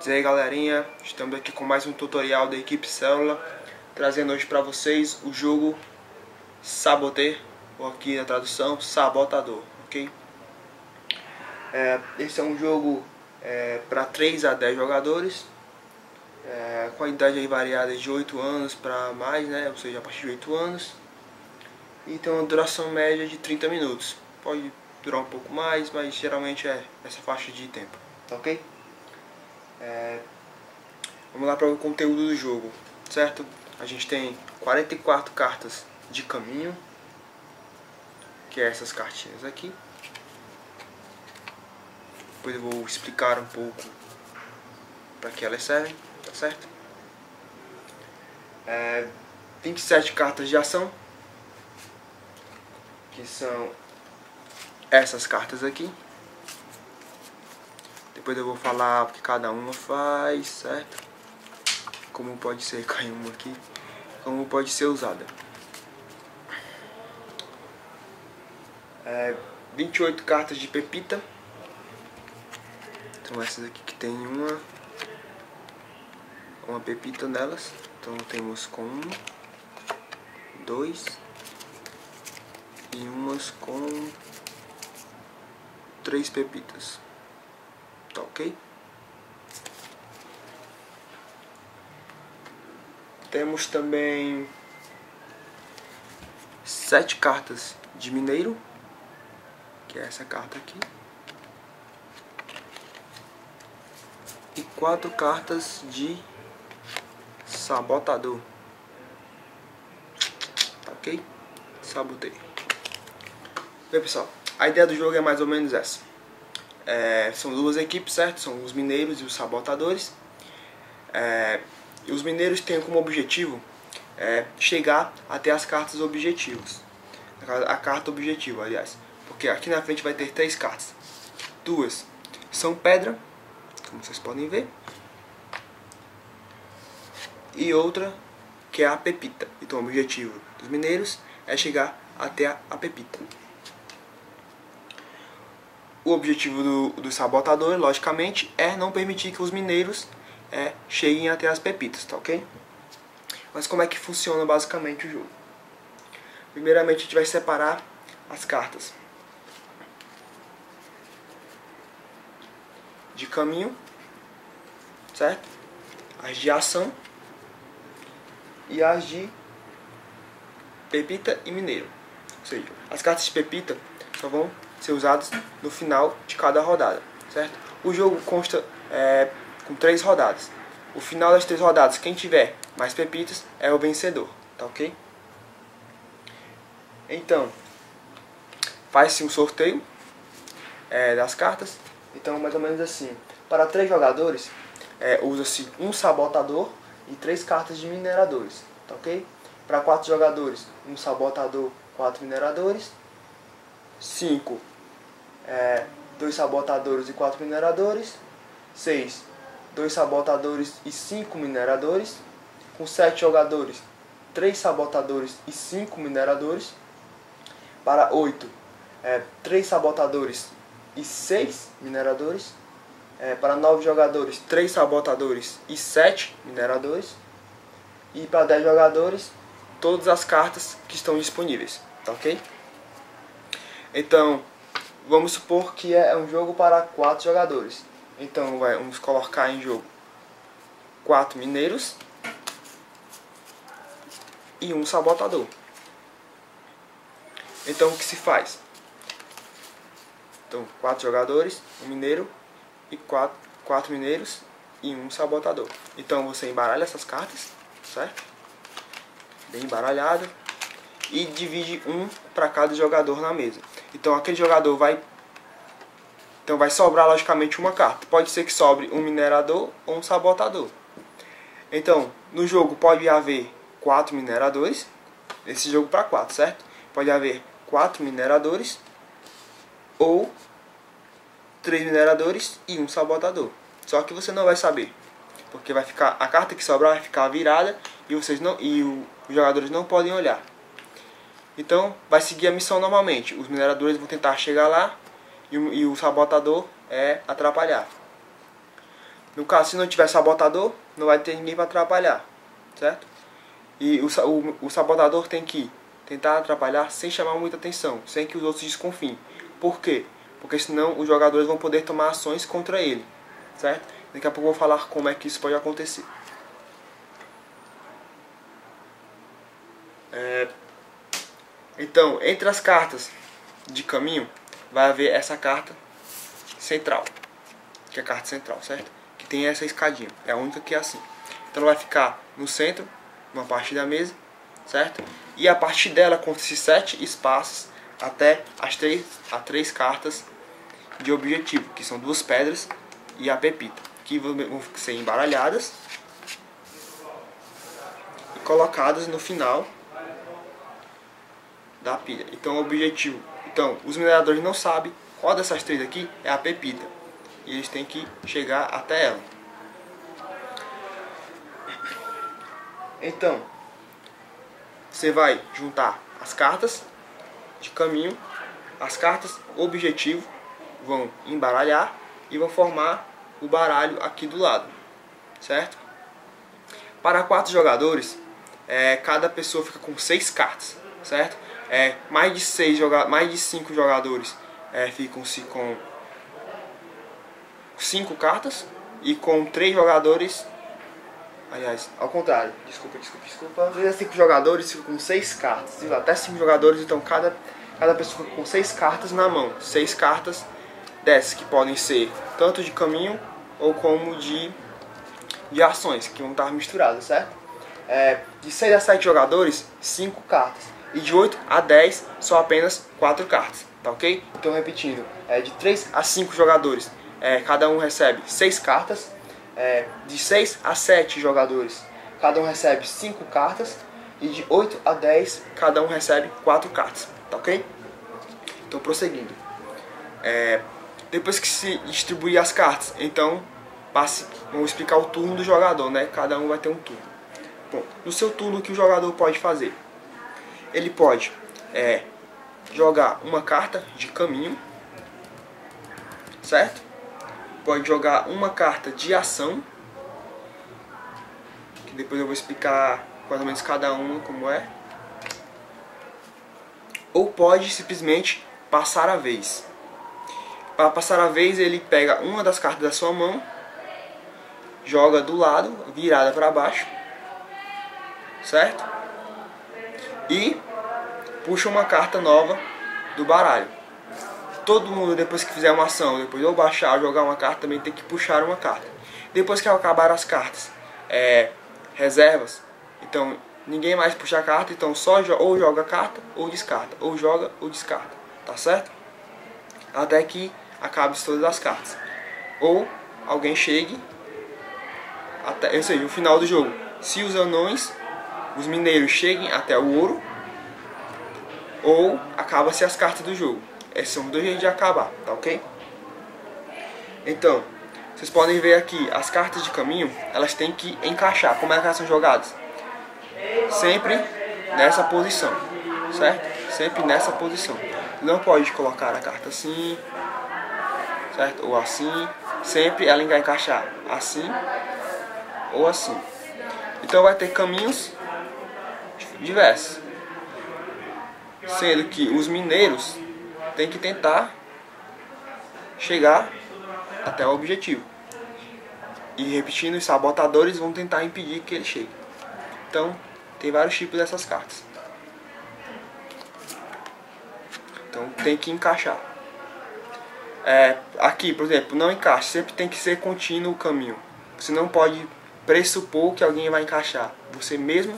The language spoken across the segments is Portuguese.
E aí galerinha, estamos aqui com mais um tutorial da equipe Célula, trazendo hoje para vocês o jogo Saboteur, ou aqui na tradução, Sabotador, ok? Esse é um jogo para 3 a 10 jogadores, com a idade aí variada de 8 anos para mais, né? Ou seja, a partir de 8 anos. E tem uma duração média de 30 minutos, pode durar um pouco mais, mas geralmente é essa faixa de tempo, ok? Vamos lá para o conteúdo do jogo, certo? A gente tem 44 cartas de caminho, que é essas cartinhas aqui. Depois eu vou explicar um pouco para que elas servem, tá certo? 27 cartas de ação, que são essas cartas aqui. Depois eu vou falar o que cada uma faz, certo? Como pode ser cair uma aqui, como pode ser usada. 28 cartas de pepita. Então essas aqui que tem uma pepita nelas. Então temos com 1, 2 e umas com 3 pepitas. Tá ok? Temos também 7 cartas de mineiro, que é essa carta aqui, e 4 cartas de sabotador. Tá ok? Sabotei. Bem pessoal, a ideia do jogo é mais ou menos essa. São duas equipes, certo? São os mineiros e os sabotadores. E os mineiros têm como objetivo chegar até as cartas objetivos. A carta objetivo, aliás. Porque aqui na frente vai ter 3 cartas. 2 são pedra, como vocês podem ver. E outra que é a pepita. Então o objetivo dos mineiros é chegar até a pepita. O objetivo do sabotador, logicamente, é não permitir que os mineiros cheguem até as pepitas, tá ok? Mas como é que funciona basicamente o jogo? Primeiramente a gente vai separar as cartas de caminho, certo? As de ação e as de pepita e mineiro. Ou seja, as cartas de pepita só vão ser usadas no final de cada rodada, certo? O jogo consta com 3 rodadas. O final das 3 rodadas, quem tiver mais pepitas é o vencedor, tá ok? Então, faz-se um sorteio das cartas. Então, mais ou menos assim, para 3 jogadores, usa-se um sabotador e 3 cartas de mineradores, tá ok? Para 4 jogadores, um sabotador, 4 mineradores. 5, 2 sabotadores e 4 mineradores. 6, 2 sabotadores e 5 mineradores. Com 7 jogadores, 3 sabotadores e 5 mineradores. Para 8, 3 sabotadores e 6 mineradores. Para 9 jogadores, 3 sabotadores e 7 mineradores. E para 10 jogadores, todas as cartas que estão disponíveis, tá ok? Então, vamos supor que é um jogo para 4 jogadores. Então, vamos colocar em jogo 4 mineiros e um sabotador. Então, o que se faz? Então, 4 jogadores, um mineiro e 4 mineiros e um sabotador. Então, você embaralha essas cartas, certo? Bem embaralhado. E divide um para cada jogador na mesa. Então aquele jogador vai sobrar logicamente uma carta. Pode ser que sobre um minerador ou um sabotador. Então no jogo pode haver 4 mineradores. Esse jogo para 4, certo? Pode haver 4 mineradores ou 3 mineradores e um sabotador. Só que você não vai saber, porque vai ficar a carta que sobrar vai ficar virada e os jogadores não podem olhar. Então vai seguir a missão normalmente. Os mineradores vão tentar chegar lá e o sabotador atrapalhar. No caso, se não tiver sabotador, não vai ter ninguém para atrapalhar, certo? E o sabotador tem que tentar atrapalhar sem chamar muita atenção, sem que os outros desconfiem. Por quê? Porque senão os jogadores vão poder tomar ações contra ele, certo? Daqui a pouco eu vou falar como é que isso pode acontecer. Então, entre as cartas de caminho, vai haver essa carta central, que é a carta central, certo? Que tem essa escadinha, é a única que é assim. Então ela vai ficar no centro, uma parte da mesa, certo? E a partir dela conta-se 7 espaços até as 3 cartas de objetivo, que são 2 pedras e a pepita, que vão ser embaralhadas e colocadas no final da pilha. Então o objetivo, então os mineradores não sabem qual dessas 3 aqui é a pepita, e eles têm que chegar até ela. Então você vai juntar as cartas de caminho, as cartas objetivo, vão embaralhar e vão formar o baralho aqui do lado, certo? Para 4 jogadores, cada pessoa fica com 6 cartas, certo? Mais de 5 jogadores ficam-se com 5 cartas, e com 3 jogadores, aliás, ao contrário, desculpa, 3 a 5 jogadores ficam com 6 cartas, até 5 jogadores, então cada pessoa fica com 6 cartas na mão, 6 cartas dessas que podem ser tanto de caminho ou como de ações, que vão estar misturadas, certo? De 6 a 7 jogadores, 5 cartas, e de 8 a 10 só apenas 4 cartas, tá ok? Então repetindo, de 3 a 5 jogadores, cada um recebe 6 cartas, de 6 a 7 jogadores, cada um recebe 5 cartas, e de 8 a 10 cada um recebe 4 cartas, tá ok? Então prosseguindo, depois que se distribuir as cartas, então vamos explicar o turno do jogador, né? Cada um vai ter um turno. Bom, no seu turno, o que o jogador pode fazer? Ele pode jogar uma carta de caminho, certo? Pode jogar uma carta de ação, que depois eu vou explicar mais ou menos cada uma como é. Ou pode simplesmente passar a vez. Para passar a vez, ele pega uma das cartas da sua mão, joga do lado, virada para baixo, certo? E puxa uma carta nova do baralho. Todo mundo, depois que fizer uma ação, depois ou baixar ou jogar uma carta, também tem que puxar uma carta. Depois que acabar as cartas reservas, então ninguém mais puxa a carta, então só ou joga a carta ou descarta, ou joga ou descarta, tá certo? Até que acabe todas as cartas, ou alguém chegue até, ou seja, no final do jogo, se os anões, os mineiros cheguem até o ouro, ou acaba-se as cartas do jogo. Esses são 2 jeitos de acabar, tá ok? Então, vocês podem ver aqui, as cartas de caminho, elas têm que encaixar. Como é que elas são jogadas? Sempre nessa posição, certo? Sempre nessa posição. Não pode colocar a carta assim, certo? Ou assim. Sempre ela vai encaixar assim ou assim. Então vai ter caminhos diversos, sendo que os mineiros têm que tentar chegar até o objetivo. E repetindo, os sabotadores vão tentar impedir que ele chegue. Então, tem vários tipos dessas cartas. Então, tem que encaixar. Aqui, por exemplo, não encaixa. Sempre tem que ser contínuo o caminho. Você não pode pressupor que alguém vai encaixar. Você mesmo,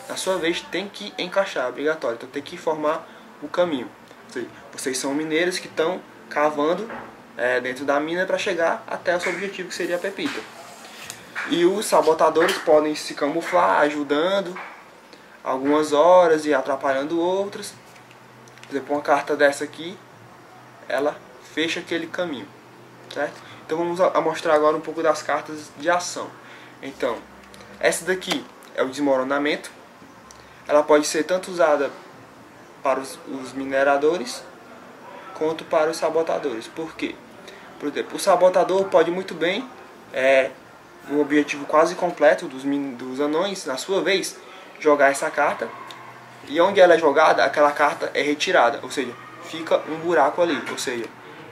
na sua vez, tem que encaixar. Obrigatório. Então, tem que formar o caminho. Ou seja, vocês são mineiros que estão cavando dentro da mina para chegar até o seu objetivo, que seria a pepita. E os sabotadores podem se camuflar, ajudando algumas horas e atrapalhando outras. Por exemplo, uma carta dessa aqui, ela fecha aquele caminho, certo? Então vamos mostrar agora um pouco das cartas de ação. Então, essa daqui é o desmoronamento. Ela pode ser tanto usada para os mineradores quanto para os sabotadores. Por quê? Por exemplo, o sabotador pode muito bem o objetivo quase completo dos anões, na sua vez, jogar essa carta. E onde ela é jogada, aquela carta é retirada, ou seja, fica um buraco ali. Ou seja,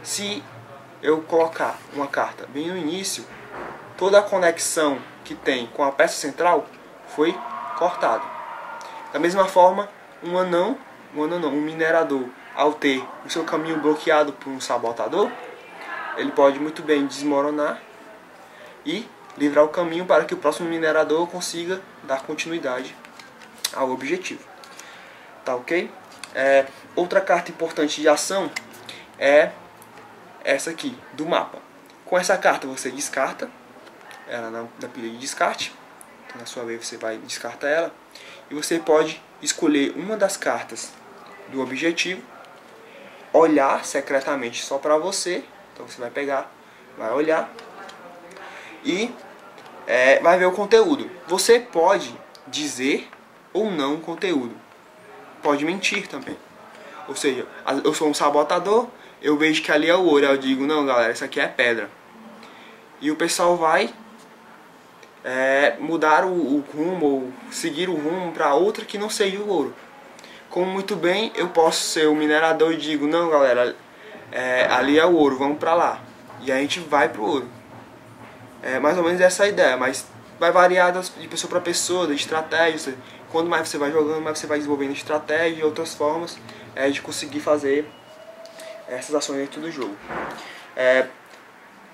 se eu colocar uma carta bem no início, toda a conexão que tem com a peça central foi cortada. Da mesma forma, um minerador, ao ter o seu caminho bloqueado por um sabotador, ele pode muito bem desmoronar e livrar o caminho para que o próximo minerador consiga dar continuidade ao objetivo. Tá ok? Outra carta importante de ação é essa aqui, do mapa. Com essa carta você descarta ela na pilha de descarte. Então, na sua vez você vai descartar ela. E você pode escolher uma das cartas do objetivo, olhar secretamente só para você. Então você vai pegar, vai olhar e vai ver o conteúdo. Você pode dizer ou não o conteúdo. Pode mentir também. Ou seja, eu sou um sabotador, eu vejo que ali é o ouro, eu digo, não galera, isso aqui é pedra. E o pessoal vai mudar o rumo, ou seguir o rumo para outra que não seja o ouro. Como muito bem, eu posso ser o minerador e digo, não galera, ali é o ouro, vamos para lá. E a gente vai pro ouro. É mais ou menos essa a ideia, mas vai variar de pessoa para pessoa, de estratégia. Quanto mais você vai jogando, mais você vai desenvolvendo estratégia e outras formas de conseguir fazer essas ações dentro do jogo.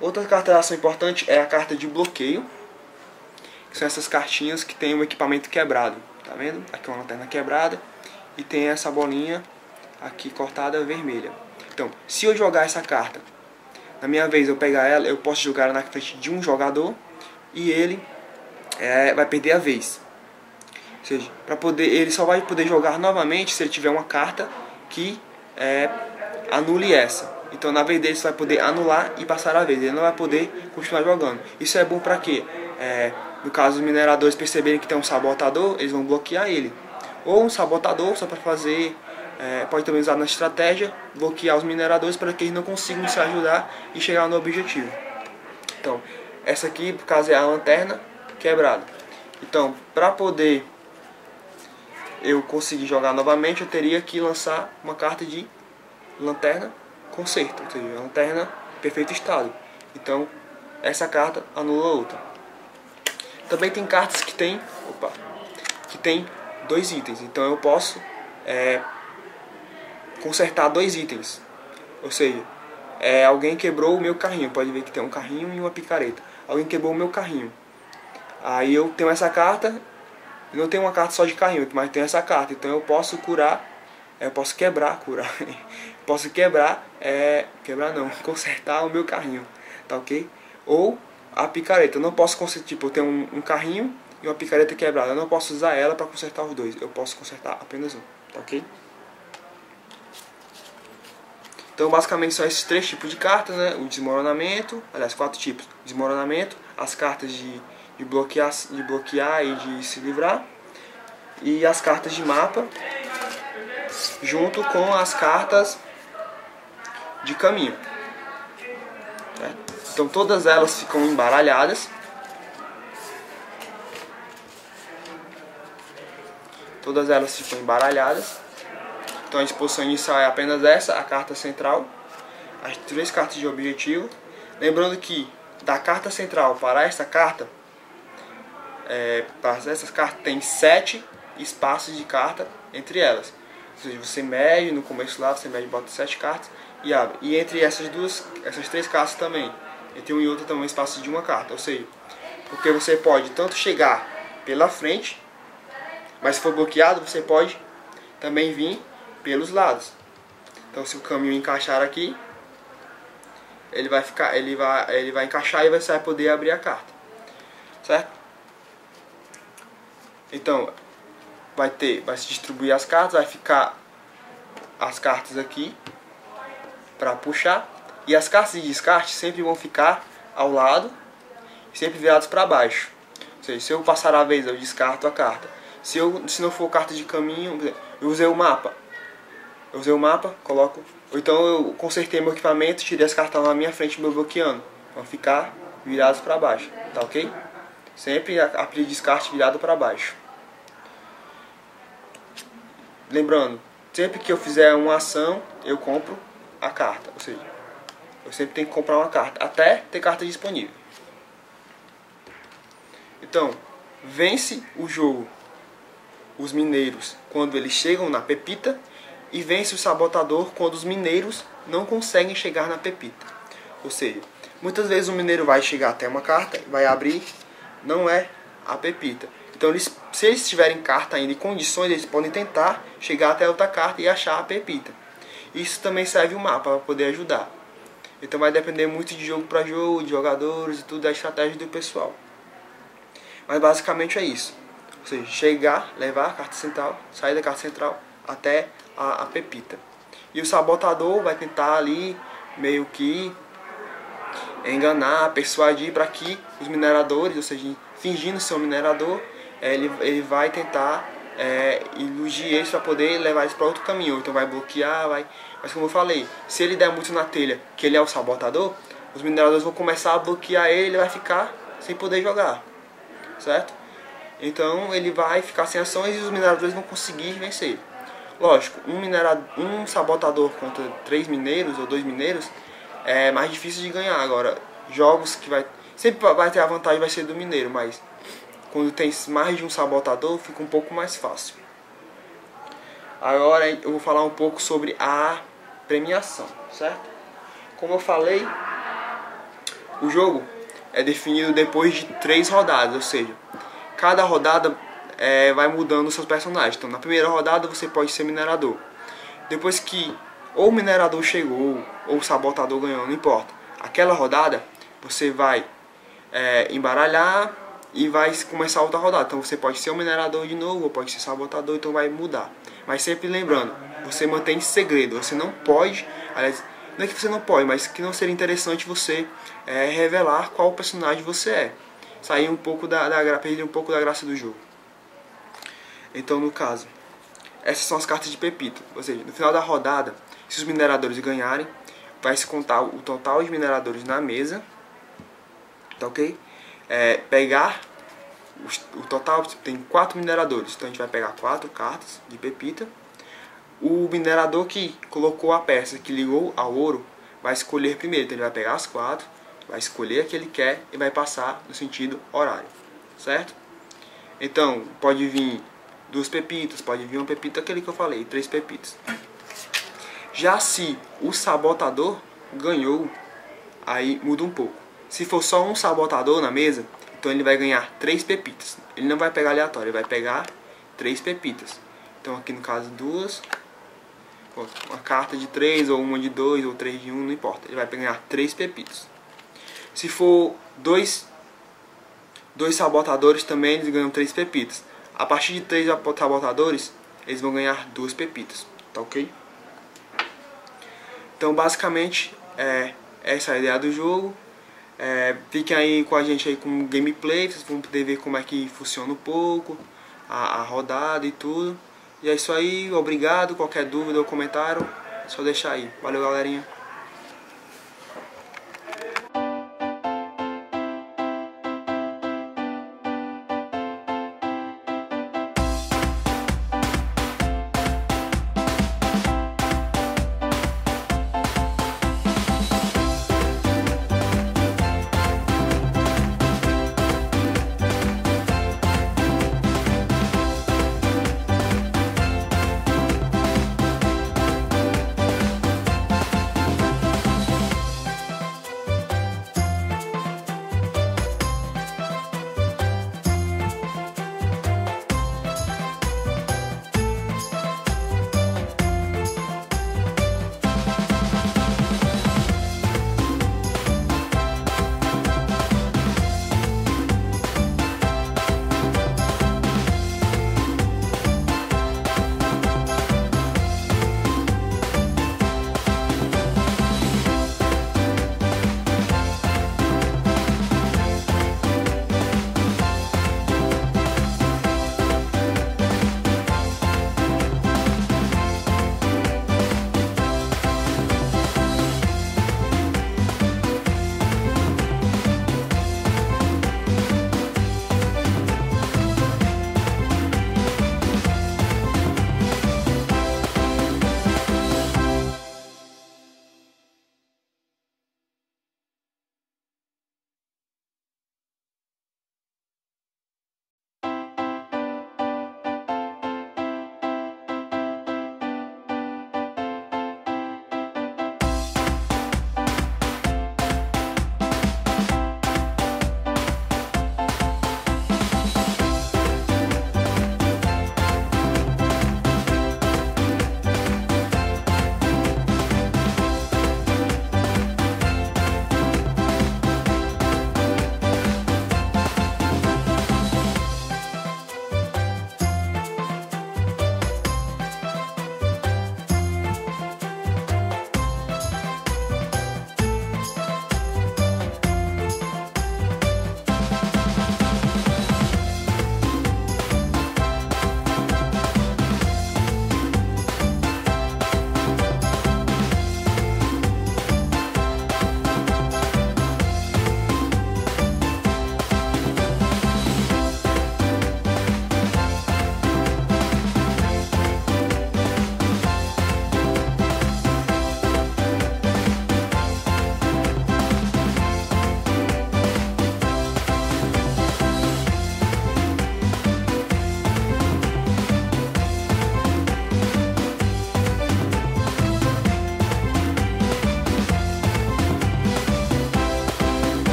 Outra carta de ação importante é a carta de bloqueio, que são essas cartinhas que tem um equipamento quebrado. Tá vendo? Aqui é uma lanterna quebrada e tem essa bolinha aqui cortada vermelha. Então, se eu jogar essa carta, na minha vez eu pegar ela, eu posso jogar ela na frente de um jogador e ele vai perder a vez. Ou seja, ele só vai poder jogar novamente se ele tiver uma carta que anule essa. Então na vez dele você vai poder anular e passar a vez. Ele não vai poder continuar jogando. Isso é bom para quê? No caso dos mineradores perceberem que tem um sabotador, eles vão bloquear ele. Ou um sabotador só para fazer... pode também usar na estratégia, bloquear os mineradores para que eles não consigam se ajudar e chegar no objetivo. Então, essa aqui, por caso, é a lanterna quebrada. Então, para poder eu conseguir jogar novamente, eu teria que lançar uma carta de lanterna conserto, ou seja, lanterna perfeito estado. Então, essa carta anula a outra. Também tem cartas que tem, dois itens. Então, eu posso consertar dois itens. Ou seja, alguém quebrou o meu carrinho. Pode ver que tem um carrinho e uma picareta. Alguém quebrou o meu carrinho. Aí eu tenho essa carta. Eu não tenho uma carta só de carrinho, mas tenho essa carta. Então eu posso curar. Eu posso posso consertar o meu carrinho. Tá ok? Ou a picareta. Eu não posso consertar. Tipo, eu tenho um carrinho e uma picareta quebrada. Eu não posso usar ela para consertar os dois. Eu posso consertar apenas um. Tá ok? Então basicamente são esses três tipos de cartas, né? O desmoronamento, aliás, 4 tipos: desmoronamento, as cartas de bloquear e de se livrar, e as cartas de mapa, junto com as cartas de caminho. Então todas elas ficam embaralhadas. Então a disposição inicial é apenas essa, a carta central, as 3 cartas de objetivo. Lembrando que da carta central para essa carta, para essas cartas tem 7 espaços de carta entre elas. Ou seja, você mede no começo lá, você mede, bota 7 cartas e abre. E entre essas 3 cartas também, entre um e outro também um espaço de uma carta. Ou seja, porque você pode tanto chegar pela frente, mas se for bloqueado, você pode também vir pelos lados. Então se o caminho encaixar aqui, ele vai encaixar e você vai poder abrir a carta, certo? Então vai se distribuir as cartas, vai ficar as cartas aqui para puxar, e as cartas de descarte sempre vão ficar ao lado, sempre viradas para baixo. Ou seja, se eu passar a vez, eu descarto a carta. Se não for carta de caminho, eu usei o mapa, coloco. Ou então eu consertei meu equipamento, tirei as cartas na minha frente, meu bloqueando. Vão ficar virados para baixo, tá ok? Sempre a pilha de descarte virada para baixo. Lembrando, sempre que eu fizer uma ação, eu compro a carta, ou seja, eu sempre tenho que comprar uma carta, até ter carta disponível. Então, vence o jogo os mineiros quando eles chegam na pepita e vence o sabotador quando os mineiros não conseguem chegar na pepita. Ou seja, muitas vezes o mineiro vai chegar até uma carta, vai abrir, não é a pepita. Então, se eles tiverem carta ainda e condições, eles podem tentar chegar até outra carta e achar a pepita. Isso também serve o mapa para poder ajudar. Então vai depender muito de jogo para jogo, de jogadores e tudo, da estratégia do pessoal. Mas basicamente é isso. Ou seja, chegar, levar a carta central, sair da carta central até a pepita. E o sabotador vai tentar ali meio que enganar, persuadir para que os mineradores, ou seja, fingindo ser um minerador, ele vai tentar iludir eles para poder levar eles para outro caminho. Então vai bloquear, mas como eu falei, se ele der muito na telha que ele é o sabotador, os mineradores vão começar a bloquear ele vai ficar sem poder jogar, certo? Então ele vai ficar sem ações e os mineradores vão conseguir vencer. Lógico, um sabotador contra 3 mineiros ou 2 mineiros é mais difícil de ganhar. Agora, jogos que sempre vai ter a vantagem vai ser do mineiro, mas quando tem mais de um sabotador fica um pouco mais fácil. Agora eu vou falar um pouco sobre a premiação, certo? Como eu falei, o jogo é definido depois de 3 rodadas, ou seja, cada rodada vai mudando os seus personagens. Então na primeira rodada você pode ser minerador. Depois que ou o minerador chegou ou o sabotador ganhou, não importa. Aquela rodada você vai embaralhar e vai começar outra rodada. Então você pode ser um minerador de novo ou pode ser sabotador, então vai mudar. Mas sempre lembrando, você mantém segredo. Você não pode, aliás, não é que você não pode, mas que não seria interessante você revelar qual personagem você é. Sair um pouco perder um pouco da graça do jogo. Então no caso, essas são as cartas de pepita. Ou seja, no final da rodada, se os mineradores ganharem, vai se contar o total de mineradores na mesa, tá ok? Pegar o total, tem 4 mineradores, então a gente vai pegar 4 cartas de pepita. O minerador que colocou a peça que ligou ao ouro vai escolher primeiro, então ele vai pegar as 4, vai escolher a que ele quer e vai passar no sentido horário, certo? Então pode vir 2 pepitas, pode vir uma pepita, aquele que eu falei, 3 pepitas. Já se o sabotador ganhou, aí muda um pouco. Se for só um sabotador na mesa, então ele vai ganhar 3 pepitas. Ele não vai pegar aleatório, ele vai pegar 3 pepitas. Então aqui no caso 2, uma carta de 3, ou uma de 2, ou 3 de 1, não importa. Ele vai ganhar 3 pepitas. Se for 2 sabotadores também, eles ganham 3 pepitas. A partir de 3 sabotadores, eles vão ganhar 2 pepitas, tá ok? Então basicamente essa é a ideia do jogo. Fiquem aí com a gente aí com o gameplay, vocês vão poder ver como é que funciona um pouco, a rodada e tudo. E é isso aí, obrigado, qualquer dúvida ou comentário, é só deixar aí. Valeu galerinha.